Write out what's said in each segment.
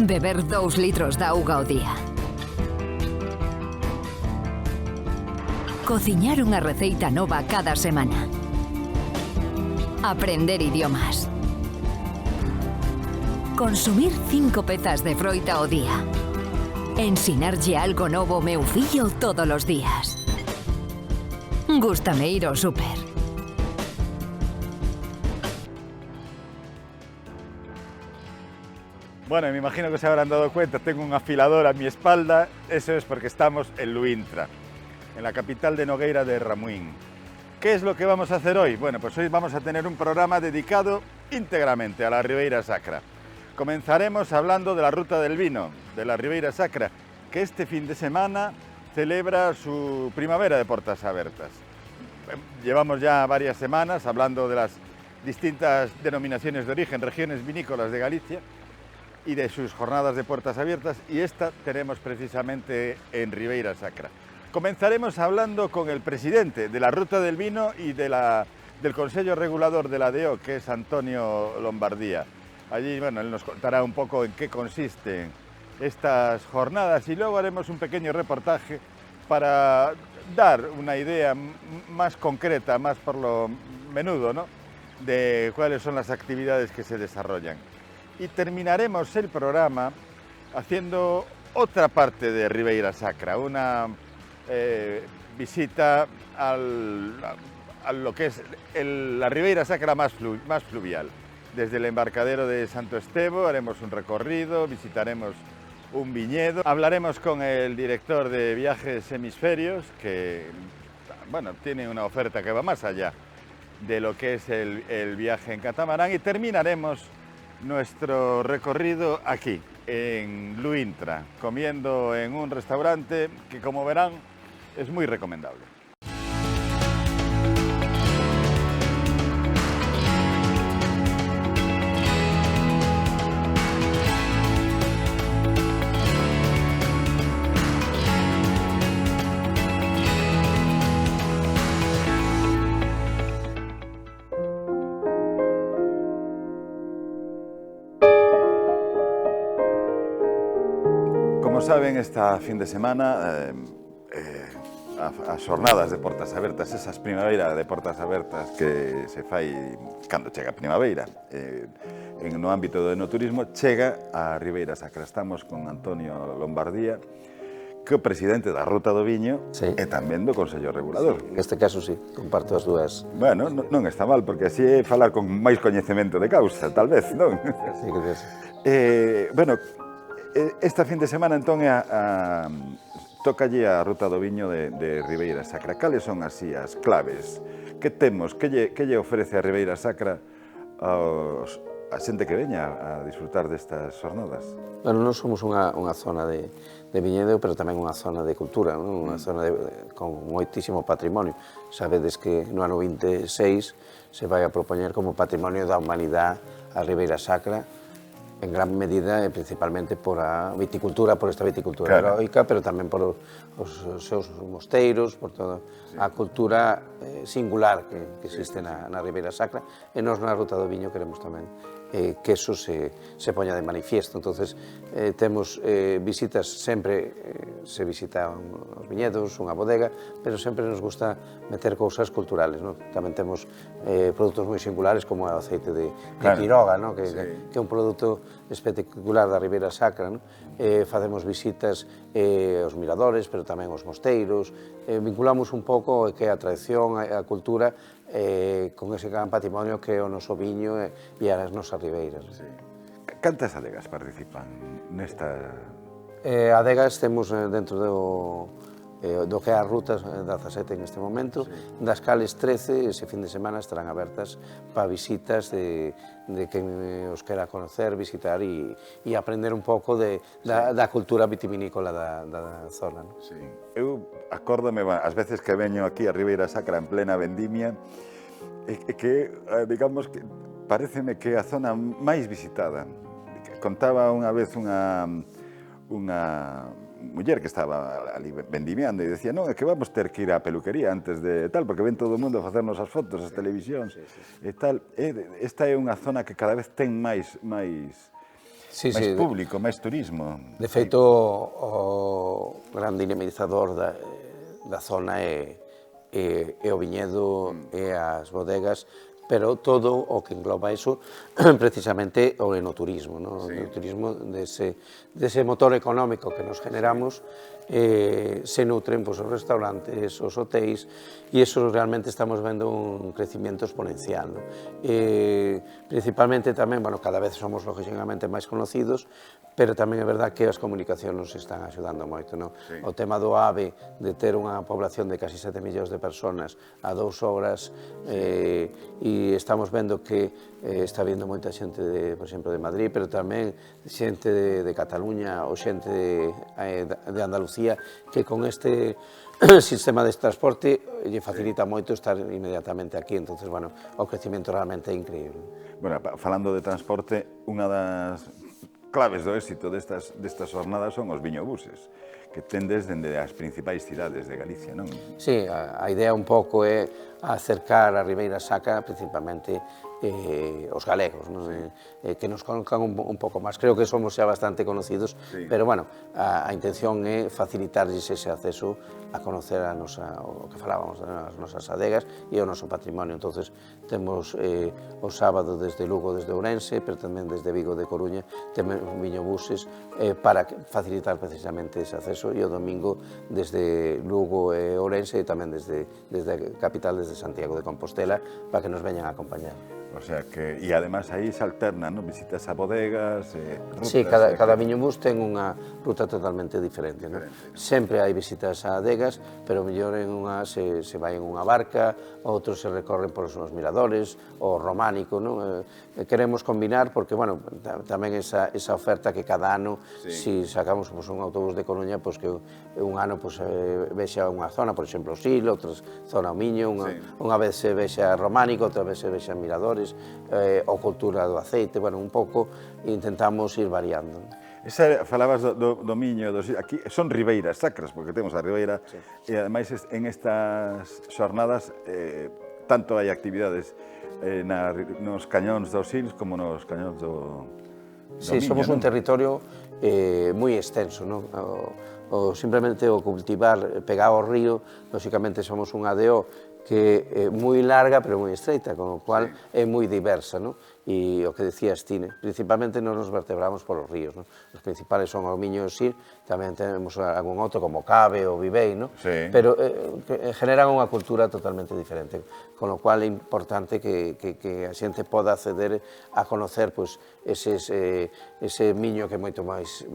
Beber 2 litros de auga ao día. Cociñar unha receita nova cada semana. Aprender idiomas. Consumir 5 pezas de froita ao día. Ensinarlle algo novo ao meu fillo todos os días. Gústame ir ao súper. Bueno, me imagino que se habrán dado cuenta, tengo un afilador a mi espalda, eso es porque estamos en Luintra, en la capital de Nogueira de Ramuín. ¿Qué es lo que vamos a hacer hoy? Bueno, pues hoy vamos a tener un programa dedicado íntegramente a la Ribeira Sacra. Comenzaremos hablando de la Ruta del Vino, de la Ribeira Sacra, que este fin de semana celebra su primavera de portas abertas. Llevamos ya varias semanas hablando de las distintas denominaciones de origen, regiones vinícolas de Galicia, y de sus jornadas de puertas abiertas, y esta tenemos precisamente en Ribeira Sacra. Comenzaremos hablando con el presidente de la Ruta del Vino y del Consejo Regulador de la DEO, que es Antonio Lombardía. Allí, bueno, él nos contará un poco en qué consisten estas jornadas y luego haremos un pequeño reportaje para dar una idea más concreta, más por lo menudo, ¿no?, de cuáles son las actividades que se desarrollan. Y terminaremos el programa haciendo otra parte de Ribeira Sacra, una visita a lo que es la Ribeira Sacra más fluvial. Desde el embarcadero de Santo Estevo haremos un recorrido, visitaremos un viñedo, hablaremos con el director de Viajes Hemisferios, que bueno, tiene una oferta que va más allá de lo que es el viaje en catamarán, y terminaremos nuestro recorrido aquí, en Luintra, comiendo en un restaurante que, como verán, es muy recomendable. Como saben, esta fin de semana as jornadas de portas abertas, esas primavera de portas abertas que se fai cando chega a primavera no ámbito do enoturismo, chega a Ribeira Sacra. Estamos con Antonio Lombardía, que é o presidente da Ruta do Viño, sí, e tamén do Consello Regulador. Sí, neste caso, sí, comparto as dúas. Bueno, non está mal, porque así é falar con máis coñecemento de causa, tal vez, non? Sí, que sí. Bueno, esta fin de semana, entón, tócalle a Ruta do Viño de Ribeira Sacra. Cales son así as claves? Que temos? Que lle ofrece a Ribeira Sacra a xente que veña a disfrutar destas jornadas? Bueno, non somos unha zona de viñedo, pero tamén unha zona de cultura, non? Unha zona con moitísimo patrimonio. Sabedes que no ano 26 se vai a propoñer como Patrimonio da Humanidade a Ribeira Sacra, en gran medida e principalmente por a viticultura, por esta viticultura heroica, pero tamén por os seus mosteiros, por toda a cultura singular que existe na Ribeira Sacra, e nós na Ruta do Viño queremos tamén que eso se poña de manifiesto. Entonces, temos visitas, sempre se visitan os viñedos, unha bodega, pero sempre nos gusta meter cousas culturales, non? Tamén temos produtos moi singulares como o aceite de Quiroga, non? Que é un produto espectacular da Ribeira Sacra, non? Facemos visitas aos miradores, pero tamén aos mosteiros, vinculamos un pouco o que é a tradición, a cultura, con ese gran patrimonio que é o noso viño e as nosas ribeiras. Cantas adegas participan nesta? Adegas temos dentro do que é as rutas 17 en este momento, das cales 13 ese fin de semana estarán abertas para visitas de quen os quera conocer, visitar e aprender un pouco da cultura vitivinícola da zona. Eu acórdome, as veces que veño aquí a Ribeira Sacra en plena vendimia, que, digamos, pareceme que é a zona máis visitada. Contaba unha vez unha muller que estaba ali vendimiando e decía, non, é que vamos ter que ir á peluquería antes de tal, porque ven todo o mundo a facernos as fotos, as televisións e tal. Esta é unha zona que cada vez ten máis Sí, público, máis turismo. De feito, o gran dinamizador da zona é o viñedo e as bodegas, pero todo o que engloba iso precisamente o enoturismo, o enoturismo dese motor económico que nos generamos, se nutren os restaurantes, os hotéis, e iso realmente estamos vendo un crecimiento exponencial. Principalmente tamén, cada vez somos lógicamente máis conocidos, pero tamén é verdad que as comunicacións nos están axudando moito. O tema do AVE, de ter unha población de casi 7 millóns de personas a 2 horas, e estamos vendo que está vindo moita xente, por exemplo, de Madrid, pero tamén xente de Cataluña ou xente de Andalucía, que con este sistema de transporte lle facilita moito estar inmediatamente aquí. Entonces, o crecimiento realmente é increíble. Falando de transporte, unha das claves do éxito destas jornadas son os viñobuses, que tendes dende as principais cidades de Galicia, non? Sí, a idea un pouco é acercar a Ribeira Sacra, principalmente os galegos, que nos conozcan un pouco máis. Creo que somos xa bastante conocidos, pero, a intención é facilitarlles ese acceso a conocer o que falábamos das nosas adegas e o noso patrimonio. Entonces, temos o sábado desde Lugo, desde Ourense, pero tamén desde Vigo, de Coruña, temos viñobuses para facilitar precisamente ese acceso, e o domingo desde Lugo e Ourense, e tamén desde a capital, desde Santiago de Compostela, para que nos veñan a acompañar. O sea que, e además aí se alternan, non? Visitas a bodegas, rutas... Sí, cada viñobús ten unha ruta totalmente diferente. Sempre hai visitas a adegas, pero mellor en unha se vai en unha barca, outros se recorren por os miradores, o románico. Queremos combinar, porque, tamén esa oferta que cada ano, se sacamos un autobús de Coruña, que un ano vexa unha zona, por exemplo, o Sil, outra zona o Miño, unha vez se vexa románico, outra vez se vexa miradores, ou cultura do aceite, un pouco intentamos ir variando. Falabas do Miño, aquí son ribeiras sacras, porque temos a ribeira, e ademais en estas xornadas tanto hai actividades nos cañóns dos Sils como nos cañóns do Miño. Sí, somos un territorio moi extenso, simplemente o cultivar pegado ao río, lógicamente somos unha ADO que é moi larga, pero moi estreita, con o cual é moi diversa, e o que decías ti, principalmente nos vertebramos polos ríos. Os principales son o Miño e o Sil, tamén temos algún outro como Cabe ou Vivei, pero generan unha cultura totalmente diferente, con o cual é importante que a xente poda acceder a conocer ese Miño que é moito máis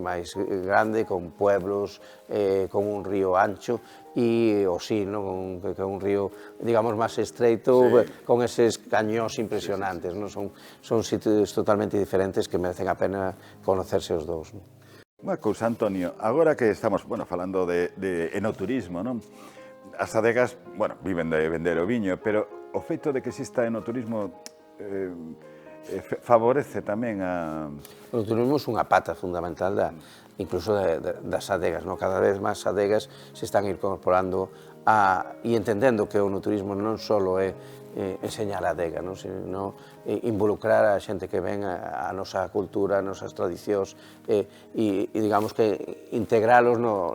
grande, con pueblos, con un río ancho, e o Sil, que é un río, digamos, máis estreito, con eses cañóns impresionantes. Son sitios totalmente diferentes que merecen a pena conocerse os dous. Unha cousa, Antonio, agora que estamos falando de enoturismo, as adegas, viven de vender o viño, pero o feito de que exista enoturismo favorece tamén a... O enoturismo é unha pata fundamental incluso das adegas. Cada vez máis adegas se están incorporando e entendendo que o enoturismo non só é enseñar a adega, sino involucrar a xente que ven a nosa cultura, as nosas tradicións, e digamos que integralos no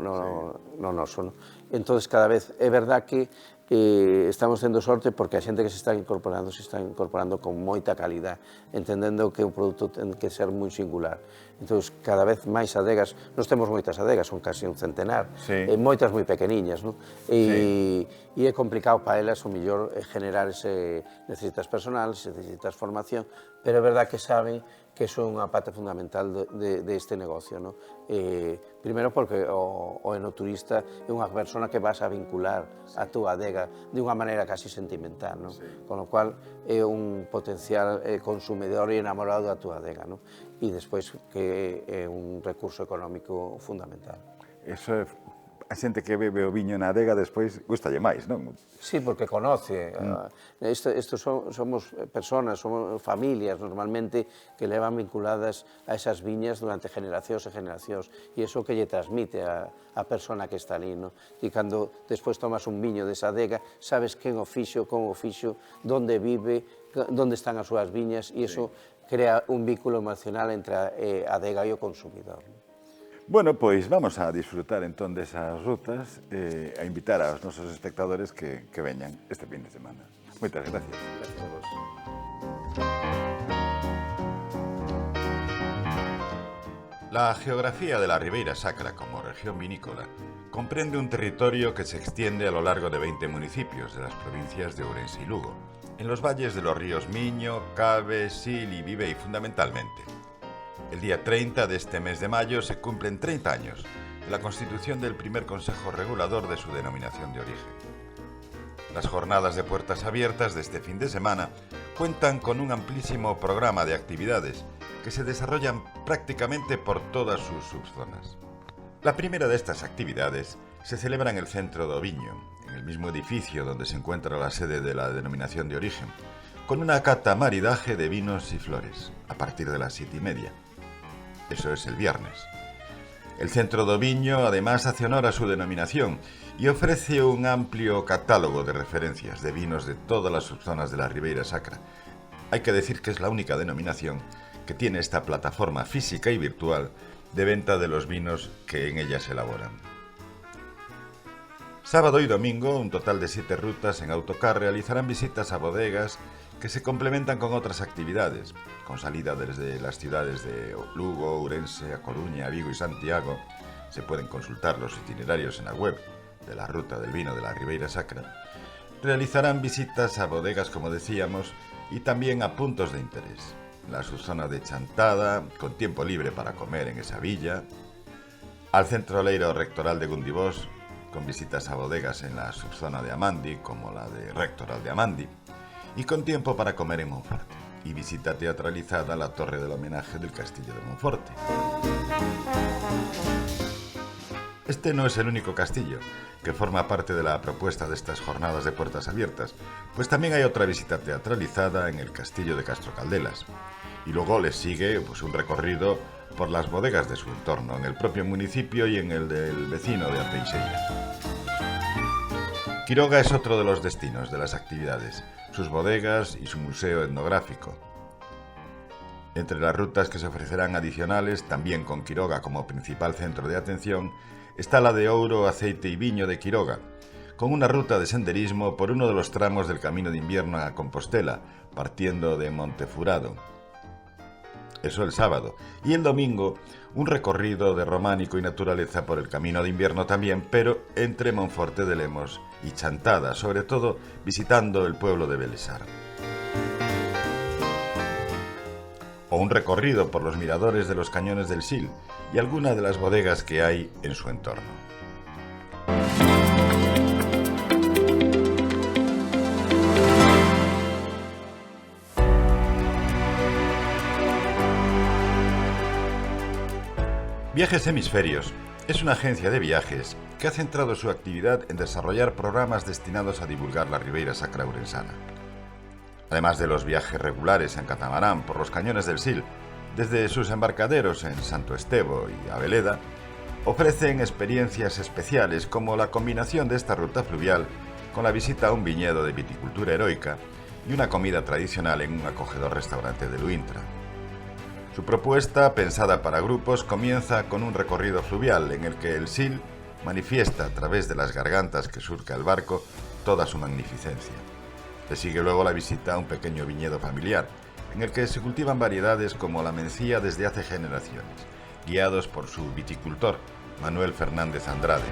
noso. Entón, cada vez é verdad que estamos tendo sorte porque a xente que se está incorporando con moita calidad, entendendo que o produto ten que ser moi singular. Entón, cada vez máis adegas, nós temos moitas adegas, son casi un centenar, moitas moi pequeniñas, e é complicado para elas, o mellor, generar necesitas personal, necesitas formación, pero é verdad que saben que iso é unha parte fundamental deste negocio. Primeiro porque o enoturista é unha persona que vas a vincular a túa adega de unha maneira casi sentimental, con o cual é un potencial consumidor e enamorado da túa adega, e despois que é un recurso económico fundamental. Eso a xente que bebe o viño na adega despois gustalle máis, non? Sí, porque conoce. Estos somos personas, somos familias normalmente que levan vinculadas a esas viñas durante generacións e generacións e iso que lle transmite a persona que está ali, no? E cando despois tomas un viño desa adega, sabes quen o fixo, como o fixo, onde vive, onde están as súas viñas e iso crea un vínculo emocional entre a adega e o consumidor. Bueno, pois vamos a disfrutar entón desas rutas e a invitar aos nosos espectadores que veñan este fin de semana. Moitas gracias. Gracias a vos. La geografía de la Ribeira Sacra como región vinícola comprende un territorio que se extiende a lo largo de 20 municipios de las provincias de Ourense y Lugo, en los valles de los ríos Miño, Cabe, Sil y Vivei fundamentalmente. El día 30 de este mes de mayo se cumplen 30 años de la constitución del primer Consejo Regulador de su denominación de origen. Las jornadas de puertas abiertas de este fin de semana cuentan con un amplísimo programa de actividades que se desarrollan prácticamente por todas sus subzonas. La primera de estas actividades se celebra en el centro de Oviño, en el mismo edificio donde se encuentra la sede de la denominación de origen, con una cata maridaje de vinos y flores, a partir de las 7:30. Eso es el viernes. El Centro do Viño además hace honor a su denominación y ofrece un amplio catálogo de referencias de vinos de todas las subzonas de la Ribeira Sacra. Hay que decir que es la única denominación que tiene esta plataforma física y virtual de venta de los vinos que en ella se elaboran. Sábado y domingo, un total de 7 rutas en autocar realizarán visitas a bodegas que se complementan con otras actividades, con salida desde las ciudades de Lugo, Ourense, A Coruña, Vigo y Santiago. Se pueden consultar los itinerarios en la web de la Ruta del Vino de la Ribeira Sacra. Realizarán visitas a bodegas, como decíamos, y también a puntos de interés. La subzona de Chantada, con tiempo libre para comer en esa villa, al Centro Leiro Rectoral de Gundibós, con visitas a bodegas en la subzona de Amandi, como la de Rectoral de Amandi, y con tiempo para comer en Monforte, y visita teatralizada a la Torre del Homenaje del Castillo de Monforte. Este no es el único castillo que forma parte de la propuesta de estas jornadas de puertas abiertas, pues también hay otra visita teatralizada en el Castillo de Castro Caldelas. Y luego les sigue un recorrido por las bodegas de su entorno, en el propio municipio y en el del vecino de Arteixeira. Quiroga es otro de los destinos de las actividades, sus bodegas y su museo etnográfico. Entre las rutas que se ofrecerán adicionales, también con Quiroga como principal centro de atención, está la de Ouro, Aceite y Viño de Quiroga, con una ruta de senderismo por uno de los tramos del Camino de Invierno a Compostela, partiendo de Montefurado. Eso el sábado. Y el domingo, un recorrido de románico y naturaleza por el Camino de Invierno también, pero entre Monforte de Lemos y Chantada, sobre todo visitando el pueblo de Belesar. O un recorrido por los miradores de los cañones del Sil y alguna de las bodegas que hay en su entorno. Viajes Hemisferios es una agencia de viajes que ha centrado su actividad en desarrollar programas destinados a divulgar la Ribeira Sacra ourensana. Además de los viajes regulares en catamarán por los cañones del Sil, desde sus embarcaderos en Santo Estevo y Abeleda, ofrecen experiencias especiales como la combinación de esta ruta fluvial con la visita a un viñedo de viticultura heroica y una comida tradicional en un acogedor restaurante de Luintra. Su propuesta, pensada para grupos, comienza con un recorrido fluvial en el que el Sil manifiesta a través de las gargantas que surca el barco toda su magnificencia. Le sigue luego la visita a un pequeño viñedo familiar, en el que se cultivan variedades como la mencía desde hace generaciones, guiados por su viticultor, Manuel Fernández Andrade.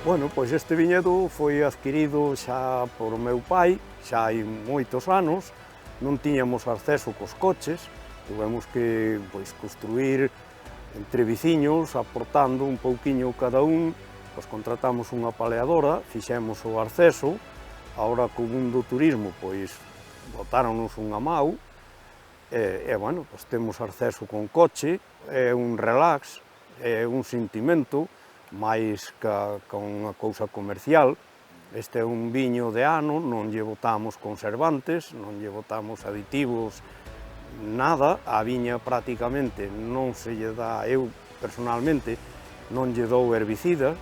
Bueno, pois este viñedo foi adquirido xa por meu pai, xa hai moitos anos, non tiñamos acceso cos coches, tivemos que construir entre veciños, aportando un pouquiño cada un, pois contratamos unha paleadora, fixemos o acceso, agora co mundo do turismo, pois botáronos unha mau, bueno, pois temos acceso con coche, é un relax, é un sentimento máis que unha cousa comercial. Este é un viño de ano, non lle botamos conservantes, non lle botamos aditivos, nada. A viña prácticamente non se lle dá, eu personalmente non lle dou herbicida,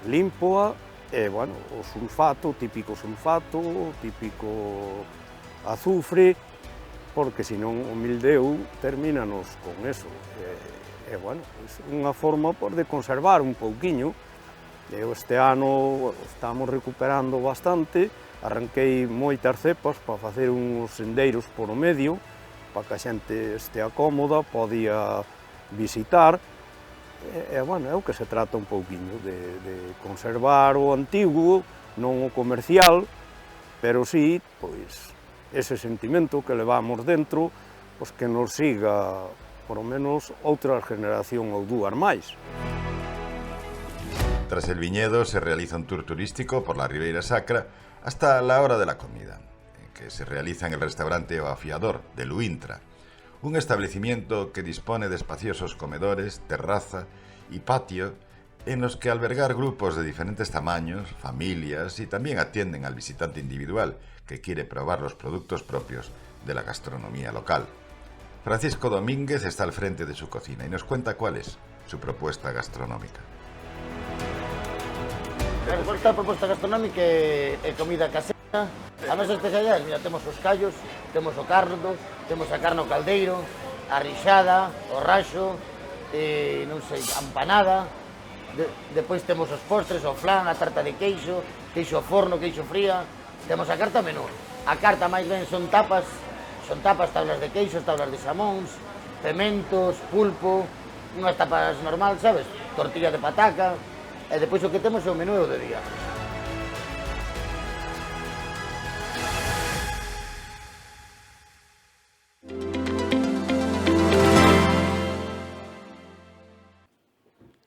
limpoa, e, bueno, o sulfato, típico azufre, porque senón o mildeu termínanos con eso. E bueno, é unha forma de conservar un pouquiño. Este ano estamos recuperando bastante, arranquei moitas cepas para facer uns sendeiros por o medio, para que a xente estea cómoda, podía visitar. E, bueno, é o que se trata un pouquiño, de conservar o antigo, non o comercial, pero sí, pois, ese sentimento que levamos dentro, pois que nos siga, por lo menos, outra generación ou dúas máis. Tras el viñedo se realiza un tour turístico por la Ribeira Sacra hasta la hora de la comida, que se realiza en el restaurante O Afiador de Luintra, un establecimiento que dispone de espaciosos comedores, terraza y patio en los que albergar grupos de diferentes tamaños, familias y también atienden al visitante individual que quiere probar los productos propios de la gastronomía local. Francisco Domínguez está al frente de su cocina y nos cuenta cuál es su propuesta gastronómica. Esta propuesta gastronómica é comida casera. A nosa especialidade, mira, temos os callos, temos o cardo, temos a carne ao caldeiro, a rixada, o raxo, non sei, a empanada. Depois temos os postres, o flan, a tarta de queixo ao forno, queixo fría. Temos a carta menú. A carta máis ben son tapas, tablas de queixos, tablas de xamóns, pementos, pulpo, unhas tapas normal, sabes? Tortilla de pataca, e depois o que temos é o menú do día.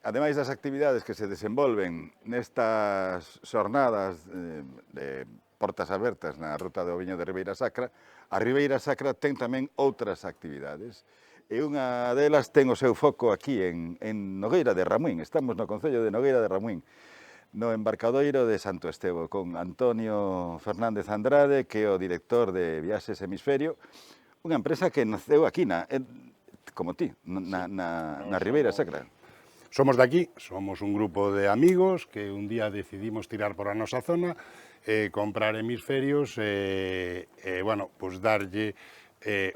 Ademais das actividades que se desenvolven nestas xornadas de portas abertas na ruta do viño de Ribeira Sacra, a Ribeira Sacra ten tamén outras actividades. E unha delas ten o seu foco aquí en Nogueira de Ramuín. Estamos no concello de Nogueira de Ramuín, no embarcadoiro de Santo Estevo, con Antonio Fernández Andrade, que é o director de Viaxes Hemisferio, unha empresa que naceu aquí, como ti, na Ribeira Sacra. Somos de aquí, somos un grupo de amigos que un día decidimos tirar por a nosa zona, comprar hemisferios e, bueno, pues darlle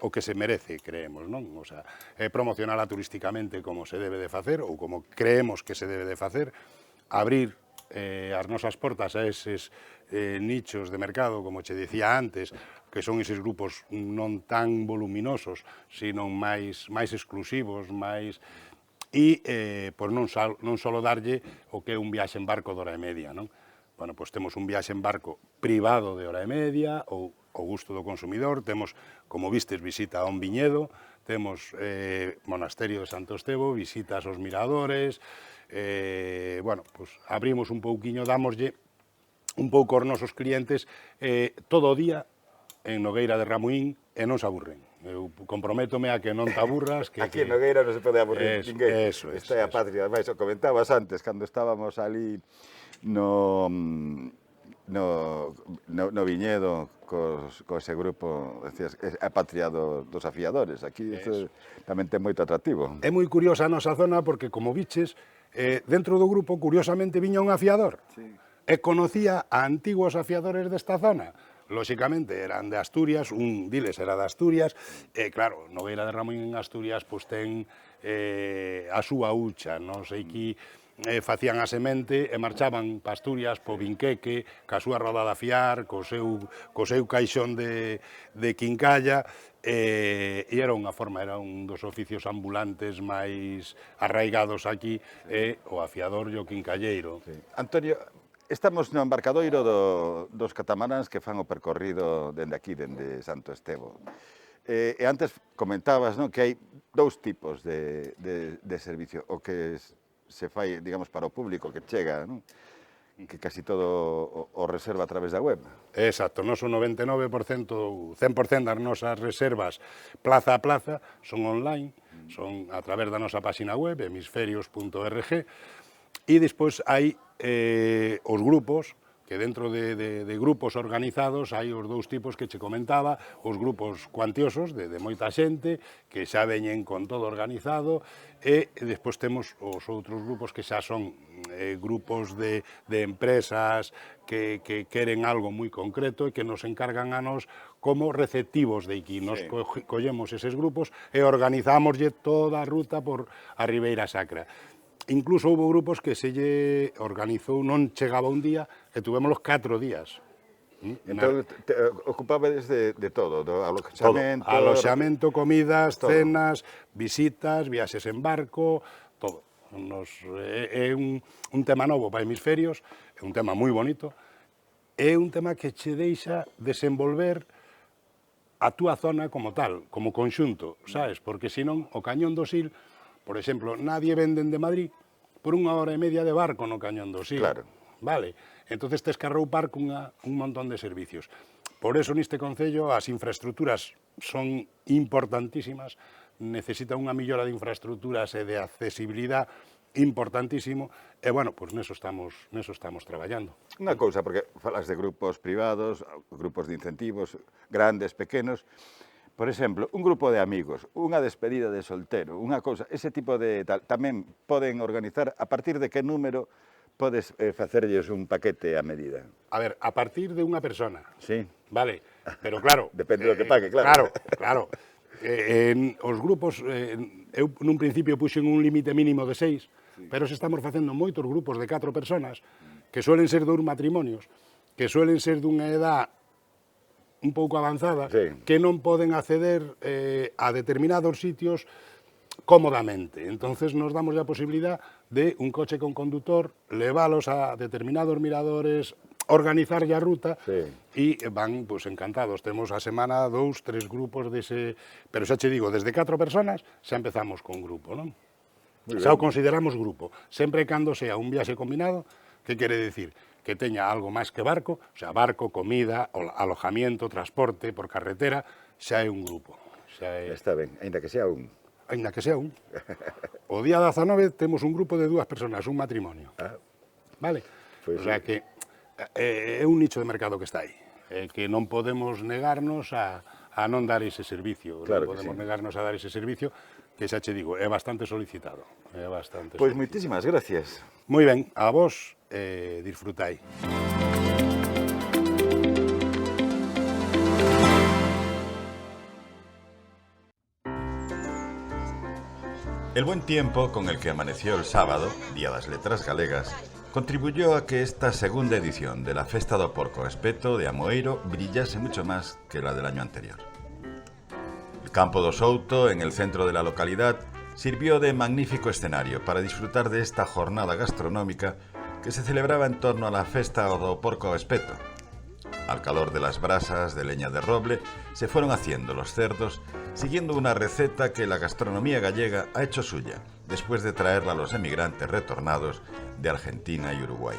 o que se merece, creemos, non? O sea, promocionala turísticamente como se debe de facer ou como creemos que se debe de facer, abrir as nosas portas a eses nichos de mercado, como che dicía antes, que son eses grupos non tan voluminosos, sino máis exclusivos, máis... E, pois non só darlle o que é un viaxe en barco de hora e media, non? Bueno, pois temos un viaxe en barco privado de hora e media, ou ao gusto do consumidor, temos, como vistes, visita a un viñedo, temos Monasterio de Santo Estevo, visitas aos miradores, bueno, pois abrimos un pouquiño, dámoslle un pouco aos nosos clientes todo o día en Nogueira de Ramuín e non se aburren. Eu comprométome a que non te aburras. Aquí en Nogueira non se pode aburrir ninguén. Esta é a patria. Ademais, o comentabas antes, cando estábamos ali no viñedo co ese grupo, decías, é a patria dos afiadores. Aquí tamén ten moito atractivo. É moi curiosa a nosa zona porque, como biches, dentro do grupo, curiosamente, viña un afiador. E conocía a antigos afiadores desta zona. Lóxicamente eran de Asturias, un diles era de Asturias, e claro, Nogueira de Ramuín en Asturias pois ten a súa hucha, non sei que facían a semente e marchaban pa Asturias po Vinqueque, ca súa roda de afiar, co seu caixón de quincalla, e era unha forma, era un dos oficios ambulantes máis arraigados aquí, o afiador e o quincalleiro. Antonio, estamos no embarcadoiro dos catamaráns que fan o percorrido dende aquí, dende Santo Estevo. E antes comentabas, non, que hai dous tipos de servicio. O que se fai, digamos, para o público que chega, non? que casi todo o reserva a través da web. Exacto, non son 99%, 100% das nosas reservas plaza a plaza son online, son a través da nosa página web, hemisferios.org, e despois hai os grupos, que dentro de grupos organizados hai os dous tipos que che comentaba, os grupos cuantiosos de moita xente, que xa veñen con todo organizado, e despois temos os outros grupos que xa son grupos de empresas que queren algo moi concreto e que nos encargan a nos como receptivos de aquí. Nos collemos eses grupos e organizámoslle toda a ruta por a Ribeira Sacra. Incluso houve grupos que se lle organizou, non chegaba un día, e tuvémoslos 4 días. Entón, ocupabades de todo, do aloxamento... Todo, aloxamento, comidas, todo. Cenas, visitas, viaxes en barco, todo. É un tema novo para Hemisferios, é un tema moi bonito, é un tema que che deixa desenvolver a túa zona como tal, como conxunto, sabes? Porque senón o Cañón do Sil, por exemplo, nadie venden de Madrid por 1 hora e media de barco no Cañón do Sil. Claro. Vale, entonces tes que arroupar un montón de servicios. Por eso neste concello as infraestructuras son importantísimas, necesita unha millora de infraestructuras e de accesibilidade importantísimo, e, bueno, pois neso estamos traballando. Unha cousa, porque falas de grupos privados, grupos de incentivos, grandes, pequenos. Por exemplo, un grupo de amigos, unha despedida de soltero, unha cousa, ese tipo de tal, tamén poden organizar a partir de que número podes facerlles un paquete a medida. A ver, a partir de unha persona. Sí. Vale, pero claro... Depende do que pague, claro. Claro. Os grupos, eu nun principio puxen un límite mínimo de 6, pero se estamos facendo moitos grupos de 4 personas, que suelen ser 2 matrimonios, que suelen ser dunha edad un pouco avanzada, que non poden acceder a determinados sitios cómodamente. Entonces nos damos a posibilidad de un coche con conductor, leválos a determinados miradores, organizar a ruta, e van pues, encantados. Temos a semana 2, 3 grupos dese... Pero xa che digo, desde 4 personas xa empezamos con grupo, non? Xa o consideramos grupo. Sempre e cando sea un viaxe combinado, que quere decir? Que teña algo máis que barco, o sea, barco, comida, alojamiento, transporte por carretera, xa é un grupo. Está ben, aínda que sea un. Aínda que sea un. O día 19 temos un grupo de 2 personas, un matrimonio. Vale? O sea que é un nicho de mercado que está aí, que non podemos negarnos a non dar ese servicio. Claro, non podemos negarnos a dar ese servicio, que xa che digo, é bastante solicitado. Pois moitísimas gracias. Moi ben, a vos disfrutai. El buen tiempo con el que amaneció el sábado, Día das Letras Galegas, contribuyó a que esta segunda edición de la Festa do Porco Espeto de Amoeiro brillase mucho más que la del año anterior. El Campo do Souto, en el centro de la localidad, sirvió de magnífico escenario para disfrutar de esta jornada gastronómica que se celebraba en torno a la Festa do Porco Espeto. Al calor de las brasas de leña de roble se fueron haciendo los cerdos, siguiendo una receta que la gastronomía gallega ha hecho suya, después de traerla a los emigrantes retornados de Argentina y Uruguay.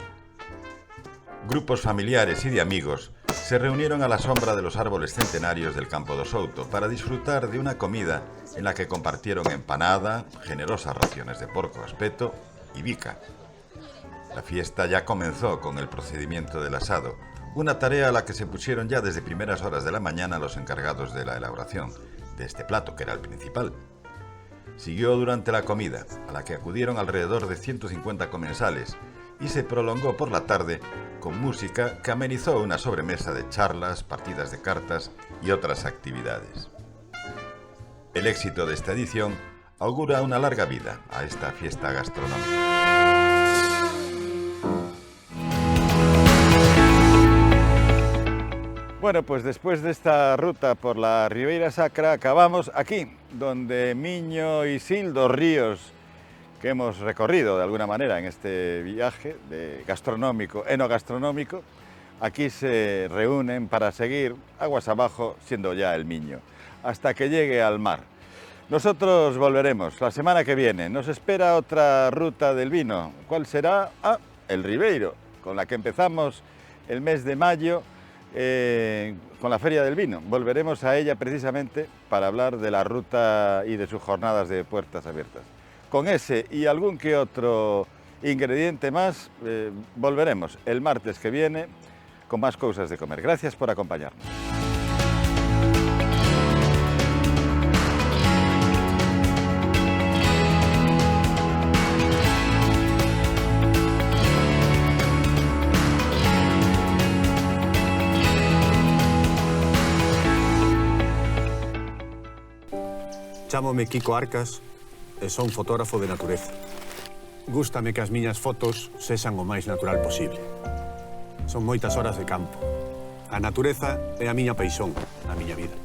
Grupos familiares y de amigos se reunieron a la sombra de los árboles centenarios del Campo do Souto para disfrutar de una comida en la que compartieron empanada, generosas raciones de porco espeto y bica. La fiesta ya comenzó con el procedimiento del asado, una tarea a la que se pusieron ya desde primeras horas de la mañana los encargados de la elaboración de este plato, que era el principal. Siguió durante la comida, a la que acudieron alrededor de 150 comensales, y se prolongó por la tarde con música que amenizó una sobremesa de charlas, partidas de cartas y otras actividades. El éxito de esta edición augura una larga vida a esta fiesta gastronómica. Bueno, pues después de esta ruta por la Ribeira Sacra acabamos aquí, donde Miño y Sil, dos ríos que hemos recorrido de alguna manera en este viaje de gastronómico, enogastronómico, aquí se reúnen para seguir aguas abajo, siendo ya el Miño, hasta que llegue al mar. Nosotros volveremos la semana que viene. Nos espera otra ruta del vino. ¿Cuál será? El Ribeiro. con la que empezamos el mes de mayo con la Feria del Vino. Volveremos a ella precisamente para hablar de la ruta y de sus jornadas de puertas abiertas. Con ese y algún que otro ingrediente más, volveremos el martes que viene con más cosas de comer. Gracias por acompañarnos. Chámome Kiko Arcas e son fotógrafo de natureza. Gústame que as miñas fotos sexan o máis natural posible. Son moitas horas de campo. A natureza é a miña paixón, a miña vida.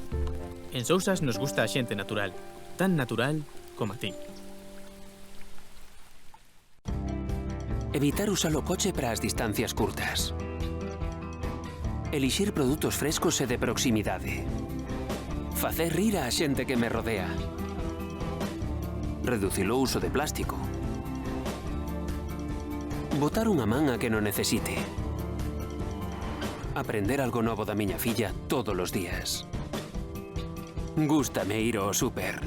En Sousas nos gusta a xente natural, tan natural como a ti. Evitar usar o coche para as distancias curtas. Elixir produtos frescos e de proximidade. Facer rir a xente que me rodea. Reducir o uso de plástico. Botar unha man a que non necesite. Aprender algo novo da miña filla todos os días. Gústame ir ao súper.